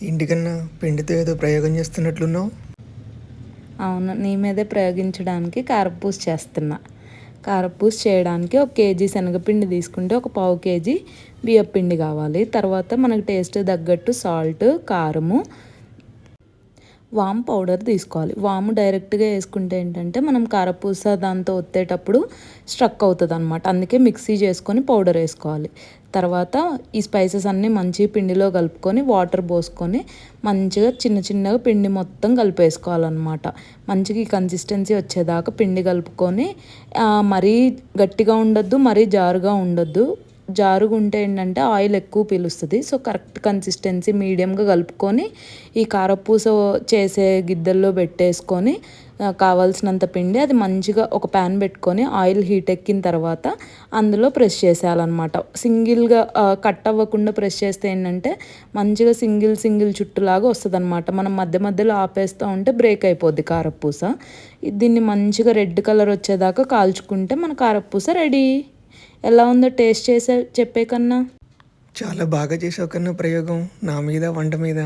ఇంటికన్నా పిండితో ఏదో ప్రయోగం చేస్తున్నట్లున్నావు. అవును, నీ మీదే ప్రయోగించడానికి కారపూస చేస్తున్నా. కారపూస చేయడానికి 1 కేజీ శనగపిండి తీసుకుంటే 1 పావు కేజీ బియ్యపిండి కావాలి. తర్వాత మనకు టేస్ట్ తగ్గట్టు సాల్ట్, కారము, వాము పౌడర్ తీసుకోవాలి. వాము డైరెక్ట్గా వేసుకుంటే ఏంటంటే మనం కారపూస దాంతో ఒత్తేటప్పుడు స్ట్రక్ అవుతుంది అనమాట. అందుకే మిక్సీ చేసుకొని పౌడర్ వేసుకోవాలి. తర్వాత ఈ స్పైసెస్ అన్నీ మంచి పిండిలో కలుపుకొని వాటర్ పోసుకొని మంచిగా చిన్న చిన్నగా పిండి మొత్తం కలిపేసుకోవాలన్నమాట. మంచిగా ఈ కన్సిస్టెన్సీ వచ్చేదాకా పిండి కలుపుకొని మరీ గట్టిగా ఉండొద్దు, మరీ జారుగా ఉండొద్దు. జారుగా ఉంటే ఏంటంటే ఆయిల్ ఎక్కువ పీలుస్తుంది. సో కరెక్ట్ కన్సిస్టెన్సీ మీడియంగా కలుపుకొని ఈ కారపూస చేసే గిద్దల్లో పెట్టేసుకొని కావాల్సినంత పిండి అది మంచిగా ఒక ప్యాన్ పెట్టుకొని ఆయిల్ హీట్ ఎక్కిన తర్వాత అందులో ప్రెస్ చేసేయాలన్నమాట. సింగిల్గా కట్ అవ్వకుండా ప్రెస్ చేస్తే ఏంటంటే మంచిగా సింగిల్ చుట్టులాగా వస్తుంది అనమాట. మనం మధ్య మధ్యలో ఆపేస్తూ ఉంటే బ్రేక్ అయిపోద్ది కారపూస. దీన్ని మంచిగా రెడ్ కలర్ వచ్చేదాకా కాల్చుకుంటే మన కారపూస రెడీ. ఎలా ఉందో టేస్ట్ చేసే చెప్పే కన్నా. చాలా బాగా చేసావు కన్నా ప్రయోగం నా మీద, వంట మీద.